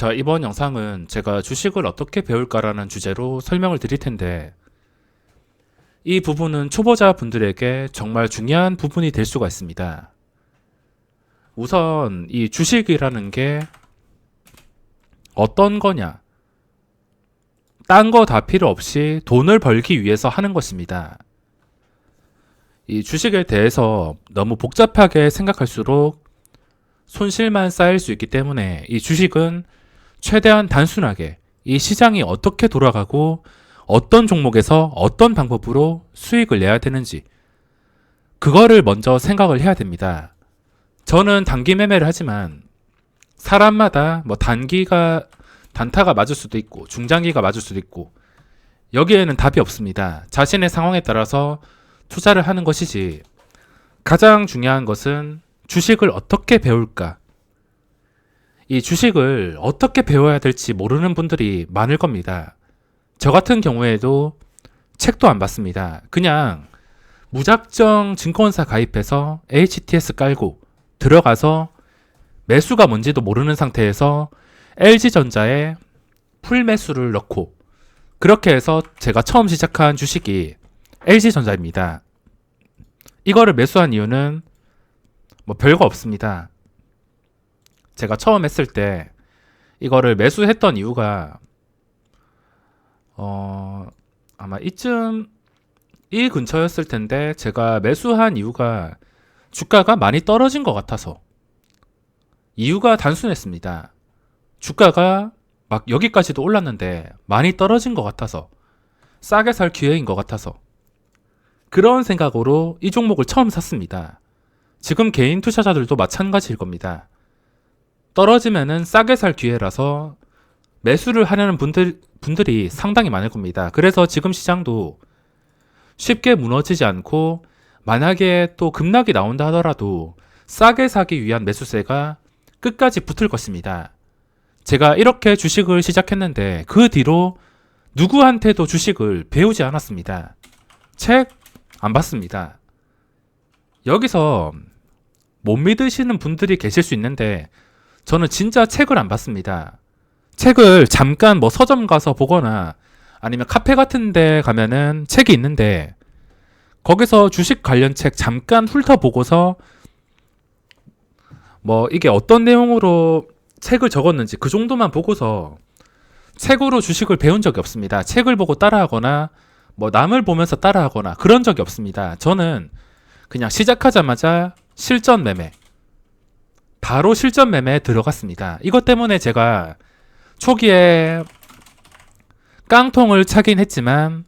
자, 이번 영상은 제가 주식을 어떻게 배울까라는 주제로 설명을 드릴 텐데, 이 부분은 초보자 분들에게 정말 중요한 부분이 될 수가 있습니다. 우선 이 주식이라는 게 어떤 거냐? 딴 거 다 필요 없이 돈을 벌기 위해서 하는 것입니다. 이 주식에 대해서 너무 복잡하게 생각할수록 손실만 쌓일 수 있기 때문에 이 주식은 최대한 단순하게 이 시장이 어떻게 돌아가고 어떤 종목에서 어떤 방법으로 수익을 내야 되는지 그거를 먼저 생각을 해야 됩니다. 저는 단기 매매를 하지만 사람마다 뭐 단타가 맞을 수도 있고 중장기가 맞을 수도 있고 여기에는 답이 없습니다. 자신의 상황에 따라서 투자를 하는 것이지 가장 중요한 것은 주식을 어떻게 배울까? 이 주식을 어떻게 배워야 될지 모르는 분들이 많을 겁니다. 저 같은 경우에도 책도 안 봤습니다. 그냥 무작정 증권사 가입해서 HTS 깔고 들어가서 매수가 뭔지도 모르는 상태에서 LG전자에 풀 매수를 넣고 그렇게 해서 제가 처음 시작한 주식이 LG전자입니다. 이거를 매수한 이유는 뭐 별거 없습니다. 제가 처음 했을 때 이거를 매수했던 이유가 아마 이 근처였을 텐데 제가 매수한 이유가 주가가 많이 떨어진 것 같아서 이유가 단순했습니다. 주가가 막 여기까지도 올랐는데 많이 떨어진 것 같아서 싸게 살 기회인 것 같아서 그런 생각으로 이 종목을 처음 샀습니다. 지금 개인 투자자들도 마찬가지일 겁니다. 떨어지면은 싸게 살 기회라서 매수를 하려는 분들이 상당히 많을 겁니다. 그래서 지금 시장도 쉽게 무너지지 않고 만약에 또 급락이 나온다 하더라도 싸게 사기 위한 매수세가 끝까지 붙을 것입니다. 제가 이렇게 주식을 시작했는데 그 뒤로 누구한테도 주식을 배우지 않았습니다. 책 안 봤습니다. 여기서 못 믿으시는 분들이 계실 수 있는데 저는 진짜 책을 안 봤습니다. 책을 잠깐 뭐 서점 가서 보거나 아니면 카페 같은 데 가면은 책이 있는데 거기서 주식 관련 책 잠깐 훑어보고서 뭐 이게 어떤 내용으로 책을 적었는지 그 정도만 보고서 책으로 주식을 배운 적이 없습니다. 책을 보고 따라하거나 뭐 남을 보면서 따라하거나 그런 적이 없습니다. 저는 그냥 시작하자마자 실전 매매 바로 실전 매매에 들어갔습니다. 이것 때문에 제가 초기에 깡통을 차긴 했지만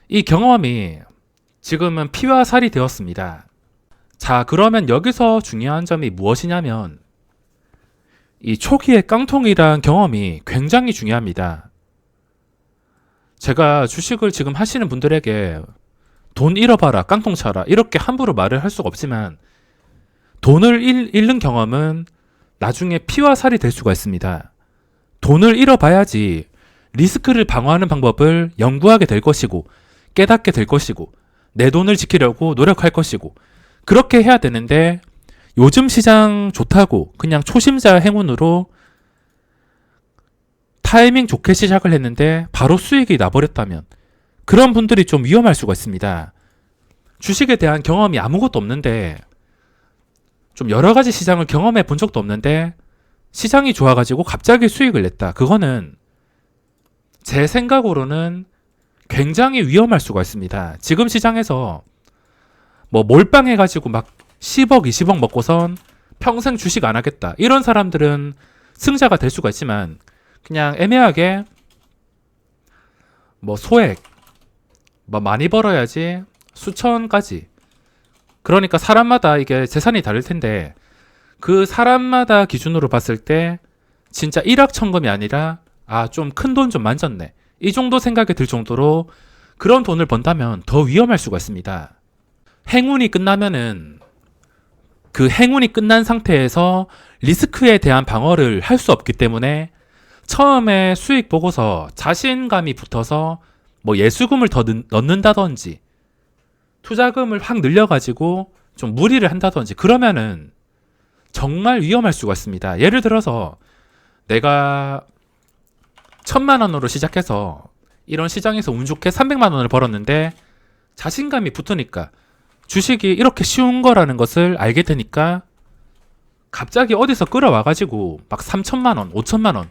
이 경험이 지금은 피와 살이 되었습니다. 자, 그러면 여기서 중요한 점이 무엇이냐면 이 초기의 깡통이란 경험이 굉장히 중요합니다. 제가 주식을 지금 하시는 분들에게 돈 잃어봐라, 깡통 차라 이렇게 함부로 말을 할 수가 없지만 돈을 잃는 경험은 나중에 피와 살이 될 수가 있습니다. 돈을 잃어봐야지 리스크를 방어하는 방법을 연구하게 될 것이고 깨닫게 될 것이고 내 돈을 지키려고 노력할 것이고 그렇게 해야 되는데 요즘 시장 좋다고 그냥 초심자 행운으로 타이밍 좋게 시작을 했는데 바로 수익이 나버렸다면 그런 분들이 좀 위험할 수가 있습니다. 주식에 대한 경험이 아무것도 없는데 좀 여러 가지 시장을 경험해 본 적도 없는데 시장이 좋아가지고 갑자기 수익을 냈다. 그거는 제 생각으로는 굉장히 위험할 수가 있습니다. 지금 시장에서 뭐 몰빵해가지고 막 10억, 20억 먹고선 평생 주식 안 하겠다. 이런 사람들은 승자가 될 수가 있지만 그냥 애매하게 뭐 소액, 뭐 많이 벌어야지 수천까지. 그러니까 사람마다 이게 재산이 다를 텐데 그 사람마다 기준으로 봤을 때 진짜 일확천금이 아니라 좀 큰 돈 좀 만졌네. 이 정도 생각이 들 정도로 그런 돈을 번다면 더 위험할 수가 있습니다. 행운이 끝나면은 그 행운이 끝난 상태에서 리스크에 대한 방어를 할 수 없기 때문에 처음에 수익 보고서 자신감이 붙어서 뭐 예수금을 더 넣는다든지 투자금을 확 늘려가지고 좀 무리를 한다든지 그러면은 정말 위험할 수가 있습니다. 예를 들어서 내가 1000만 원으로 시작해서 이런 시장에서 운 좋게 300만 원을 벌었는데 자신감이 붙으니까 주식이 이렇게 쉬운 거라는 것을 알게 되니까 갑자기 어디서 끌어와가지고 막 3천만 원, 5천만 원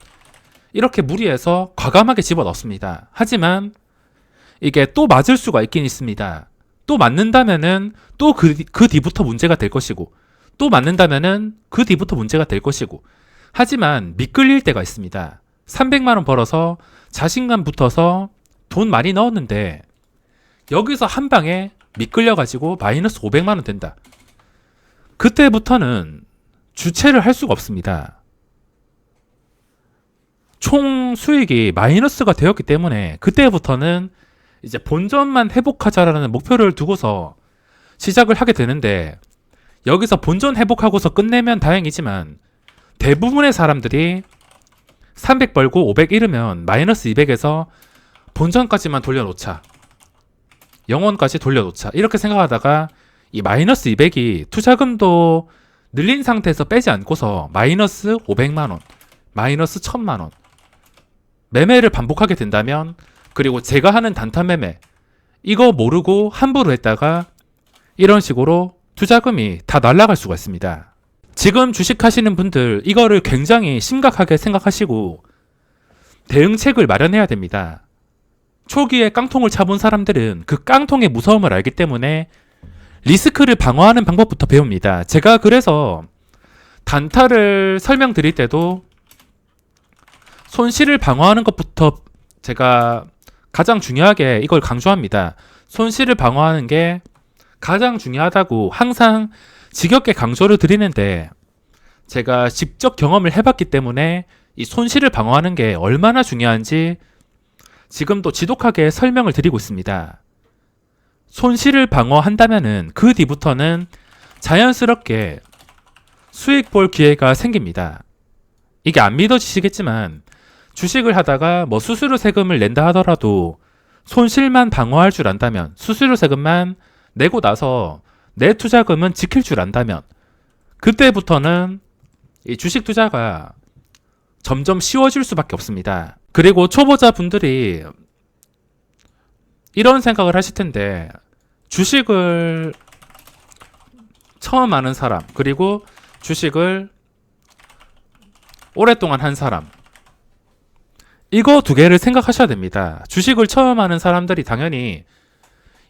이렇게 무리해서 과감하게 집어넣습니다. 하지만 이게 또 맞을 수가 있긴 있습니다. 또 맞는다면은 또 그 뒤부터 문제가 될 것이고 또 맞는다면은 그 뒤부터 문제가 될 것이고 하지만 미끌릴 때가 있습니다. 300만 원 벌어서 자신감 붙어서 돈 많이 넣었는데 여기서 한 방에 미끌려가지고 마이너스 500만 원 된다. 그때부터는 주체를 할 수가 없습니다. 총 수익이 마이너스가 되었기 때문에 그때부터는 이제 본전만 회복하자라는 목표를 두고서 시작을 하게 되는데 여기서 본전 회복하고서 끝내면 다행이지만 대부분의 사람들이 300 벌고 500 잃으면 마이너스 200에서 본전까지만 돌려놓자. 영원까지 돌려놓자. 이렇게 생각하다가 이 마이너스 200이 투자금도 늘린 상태에서 빼지 않고서 마이너스 500만원, 마이너스 1000만원 매매를 반복하게 된다면 그리고 제가 하는 단타 매매 이거 모르고 함부로 했다가 이런 식으로 투자금이 다 날아갈 수가 있습니다. 지금 주식하시는 분들 이거를 굉장히 심각하게 생각하시고 대응책을 마련해야 됩니다. 초기에 깡통을 차본 사람들은 그 깡통의 무서움을 알기 때문에 리스크를 방어하는 방법부터 배웁니다. 제가 그래서 단타를 설명드릴 때도 손실을 방어하는 것부터 제가 가장 중요하게 이걸 강조합니다. 손실을 방어하는 게 가장 중요하다고 항상 지겹게 강조를 드리는데 제가 직접 경험을 해봤기 때문에 이 손실을 방어하는 게 얼마나 중요한지 지금도 지독하게 설명을 드리고 있습니다. 손실을 방어한다면은 그 뒤부터는 자연스럽게 수익 볼 기회가 생깁니다. 이게 안 믿어지시겠지만 주식을 하다가 뭐 수수료 세금을 낸다 하더라도 손실만 방어할 줄 안다면 수수료 세금만 내고 나서 내 투자금은 지킬 줄 안다면 그때부터는 이 주식 투자가 점점 쉬워질 수밖에 없습니다. 그리고 초보자 분들이 이런 생각을 하실 텐데 주식을 처음 하는 사람 그리고 주식을 오랫동안 한 사람 이거 두 개를 생각하셔야 됩니다. 주식을 처음 하는 사람들이 당연히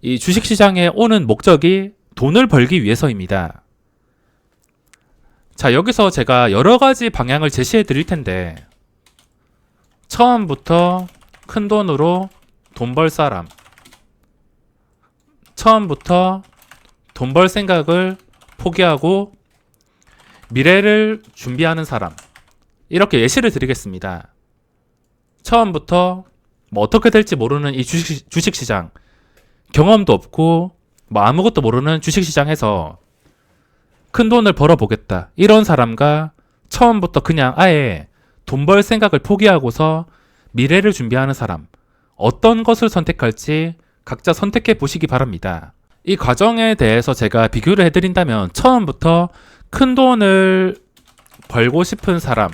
이 주식시장에 오는 목적이 돈을 벌기 위해서입니다. 자, 여기서 제가 여러 가지 방향을 제시해 드릴 텐데 처음부터 큰 돈으로 돈 벌 사람 처음부터 돈 벌 생각을 포기하고 미래를 준비하는 사람 이렇게 예시를 드리겠습니다. 처음부터 뭐 어떻게 될지 모르는 이 주식시장 경험도 없고 뭐 아무것도 모르는 주식시장에서 큰 돈을 벌어보겠다 이런 사람과 처음부터 그냥 아예 돈 벌 생각을 포기하고서 미래를 준비하는 사람 어떤 것을 선택할지 각자 선택해 보시기 바랍니다. 이 과정에 대해서 제가 비교를 해드린다면 처음부터 큰 돈을 벌고 싶은 사람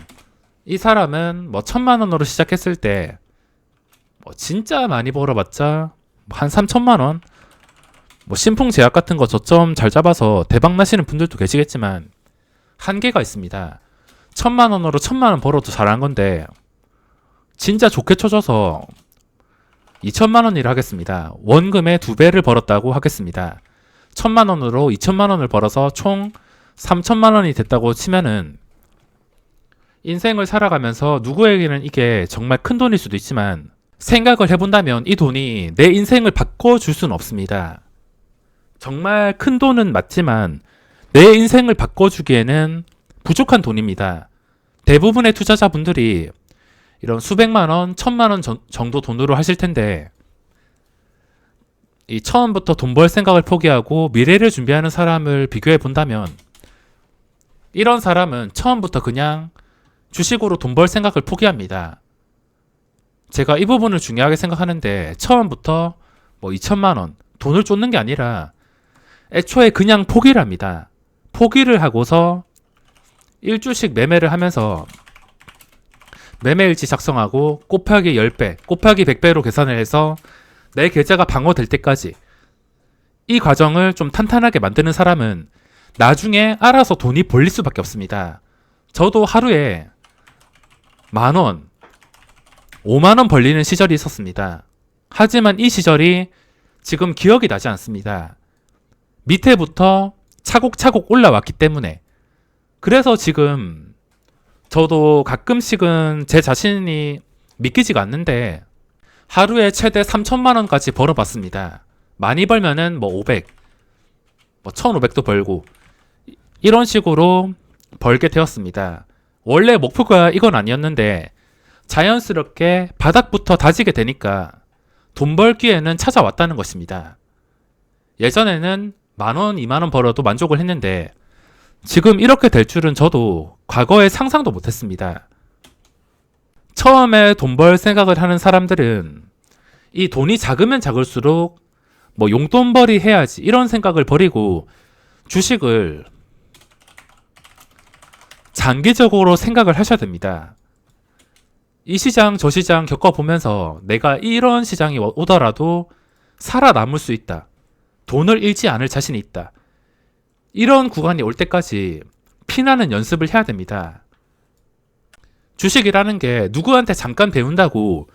이 사람은 뭐 1000만 원으로 시작했을 때 뭐 진짜 많이 벌어봤자 한 3000만 원 뭐 신풍 제약 같은 거 저점 잘 잡아서 대박 나시는 분들도 계시겠지만 한계가 있습니다. 1000만 원으로 1000만 원 벌어도 잘한 건데 진짜 좋게 쳐줘서 2000만 원 일을 하겠습니다. 원금의 2배를 벌었다고 하겠습니다. 1000만 원으로 2000만 원을 벌어서 총 3000만 원이 됐다고 치면은 인생을 살아가면서 누구에게는 이게 정말 큰 돈일 수도 있지만 생각을 해본다면 이 돈이 내 인생을 바꿔줄 수는 없습니다. 정말 큰 돈은 맞지만 내 인생을 바꿔주기에는 부족한 돈입니다. 대부분의 투자자분들이 이런 수백만 원, 1000만 원 정도 돈으로 하실 텐데 이 처음부터 돈 벌 생각을 포기하고 미래를 준비하는 사람을 비교해 본다면 이런 사람은 처음부터 그냥 주식으로 돈 벌 생각을 포기합니다. 제가 이 부분을 중요하게 생각하는데 처음부터 뭐 2천만 원 돈을 쫓는 게 아니라 애초에 그냥 포기를 합니다. 포기를 하고서 1주씩 매매를 하면서 매매일지 작성하고 곱하기 10배, 곱하기 100배로 계산을 해서 내 계좌가 방어될 때까지 이 과정을 좀 탄탄하게 만드는 사람은 나중에 알아서 돈이 벌릴 수밖에 없습니다. 저도 하루에 10,000원, 50,000원 벌리는 시절이 있었습니다. 하지만 이 시절이 지금 기억이 나지 않습니다. 밑에부터 차곡차곡 올라왔기 때문에. 그래서 지금 저도 가끔씩은 제 자신이 믿기지가 않는데 하루에 최대 3,000만 원까지 벌어봤습니다. 많이 벌면은 500, 1,500도 벌고 이런 식으로 벌게 되었습니다. 원래 목표가 이건 아니었는데 자연스럽게 바닥부터 다지게 되니까 돈 벌기에는 찾아왔다는 것입니다. 예전에는 10,000원, 20,000원 벌어도 만족을 했는데 지금 이렇게 될 줄은 저도 과거에 상상도 못했습니다. 처음에 돈 벌 생각을 하는 사람들은 이 돈이 작으면 작을수록 용돈벌이 해야지 이런 생각을 버리고 주식을 장기적으로 생각을 하셔야 됩니다. 이 시장 저 시장 겪어보면서 내가 이런 시장이 오더라도 살아남을 수 있다. 돈을 잃지 않을 자신이 있다. 이런 구간이 올 때까지 피나는 연습을 해야 됩니다. 주식이라는 게 누구한테 잠깐 배운다고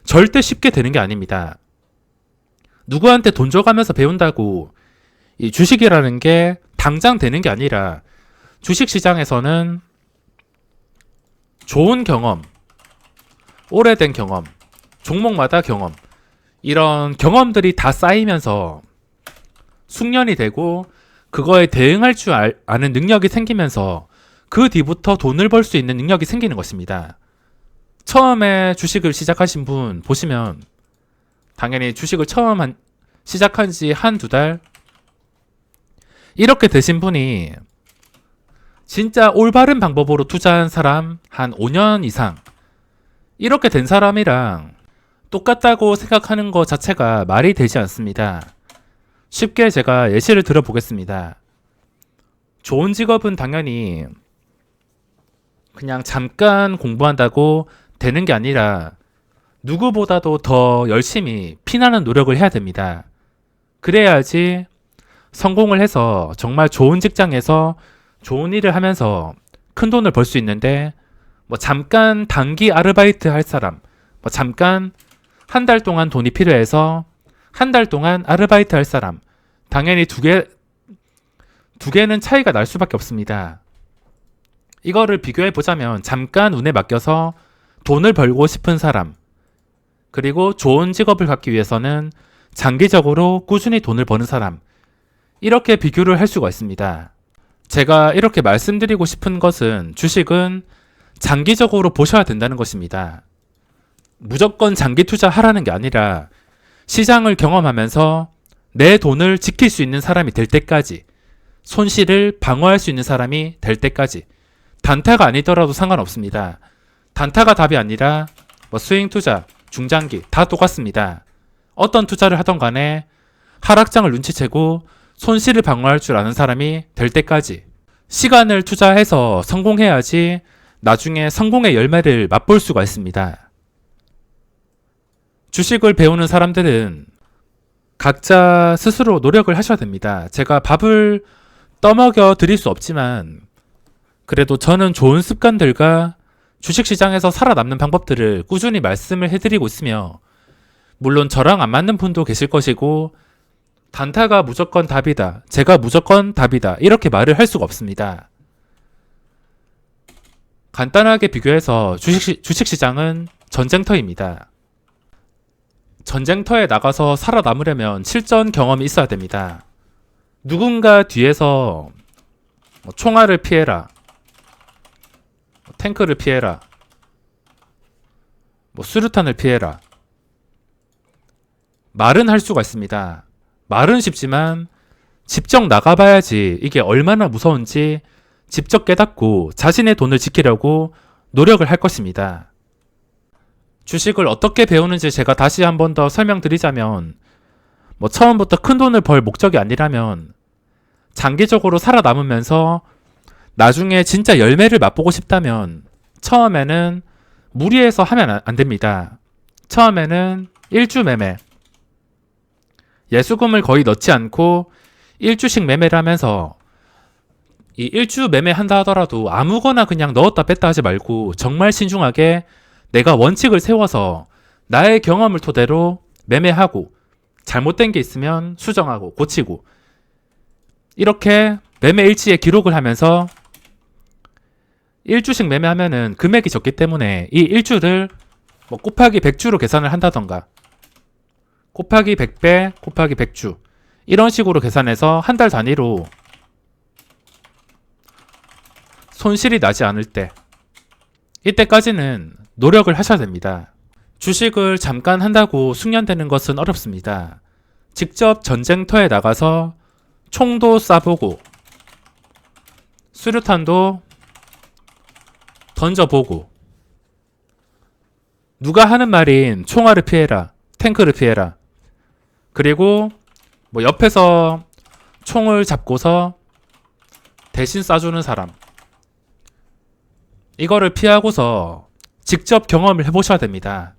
절대 쉽게 되는 게 아닙니다. 누구한테 돈 줘가면서 배운다고 이 주식이라는 게 당장 되는 게 아니라 주식 시장에서는 좋은 경험, 오래된 경험, 종목마다 경험, 이런 경험들이 다 쌓이면서 숙련이 되고 그거에 대응할 줄 아는 능력이 생기면서 그 뒤부터 돈을 벌 수 있는 능력이 생기는 것입니다. 처음에 주식을 시작하신 분 보시면 당연히 주식을 처음 시작한 지 한두 달 이렇게 되신 분이 진짜 올바른 방법으로 투자한 사람 한 5년 이상 이렇게 된 사람이랑 똑같다고 생각하는 것 자체가 말이 되지 않습니다. 쉽게 제가 예시를 들어보겠습니다. 좋은 직업은 당연히 그냥 잠깐 공부한다고 되는 게 아니라 누구보다도 더 열심히 피나는 노력을 해야 됩니다. 그래야지 성공을 해서 정말 좋은 직장에서 좋은 일을 하면서 큰 돈을 벌 수 있는데 잠깐 단기 아르바이트 할 사람, 잠깐 한 달 동안 돈이 필요해서 한 달 동안 아르바이트 할 사람, 당연히 두 개는 차이가 날 수밖에 없습니다. 이거를 비교해 보자면 잠깐 운에 맡겨서 돈을 벌고 싶은 사람, 그리고 좋은 직업을 갖기 위해서는 장기적으로 꾸준히 돈을 버는 사람, 이렇게 비교를 할 수가 있습니다. 제가 이렇게 말씀드리고 싶은 것은 주식은 장기적으로 보셔야 된다는 것입니다. 무조건 장기 투자하라는 게 아니라 시장을 경험하면서 내 돈을 지킬 수 있는 사람이 될 때까지, 손실을 방어할 수 있는 사람이 될 때까지, 단타가 아니더라도 상관없습니다. 단타가 답이 아니라 스윙 투자, 중장기 다 똑같습니다. 어떤 투자를 하던 간에 하락장을 눈치채고 손실을 방어할 줄 아는 사람이 될 때까지 시간을 투자해서 성공해야지 나중에 성공의 열매를 맛볼 수가 있습니다. 주식을 배우는 사람들은 각자 스스로 노력을 하셔야 됩니다. 제가 밥을 떠먹여 드릴 수 없지만 그래도 저는 좋은 습관들과 주식시장에서 살아남는 방법들을 꾸준히 말씀을 해드리고 있으며, 물론 저랑 안 맞는 분도 계실 것이고 단타가 무조건 답이다, 제가 무조건 답이다 이렇게 말을 할 수가 없습니다. 간단하게 비교해서 주식시장은 전쟁터입니다. 전쟁터에 나가서 살아남으려면 실전 경험이 있어야 됩니다. 누군가 뒤에서 총알을 피해라, 탱크를 피해라, 수류탄을 피해라, 말은 할 수가 있습니다. 말은 쉽지만 직접 나가봐야지 이게 얼마나 무서운지 직접 깨닫고 자신의 돈을 지키려고 노력을 할 것입니다. 주식을 어떻게 배우는지 제가 다시 한 번 더 설명드리자면, 처음부터 큰 돈을 벌 목적이 아니라면 장기적으로 살아남으면서 나중에 진짜 열매를 맛보고 싶다면 처음에는 무리해서 하면 안 됩니다. 처음에는 1주 매매, 예수금을 거의 넣지 않고 1주씩 매매를 하면서 이 1주 매매한다 하더라도 아무거나 그냥 넣었다 뺐다 하지 말고 정말 신중하게 내가 원칙을 세워서 나의 경험을 토대로 매매하고 잘못된 게 있으면 수정하고 고치고 이렇게 매매 일지에 기록을 하면서 1주씩 매매하면은 금액이 적기 때문에 이 1주를 뭐 곱하기 100주로 계산을 한다던가 곱하기 100배 곱하기 100주 이런 식으로 계산해서 한 달 단위로 손실이 나지 않을 때 이때까지는 노력을 하셔야 됩니다. 주식을 잠깐 한다고 숙련되는 것은 어렵습니다. 직접 전쟁터에 나가서 총도 쏴보고 수류탄도 던져보고 누가 하는 말인 총알을 피해라, 탱크를 피해라. 그리고 뭐 옆에서 총을 잡고서 대신 쏴주는 사람. 이거를 피하고서 직접 경험을 해보셔야 됩니다.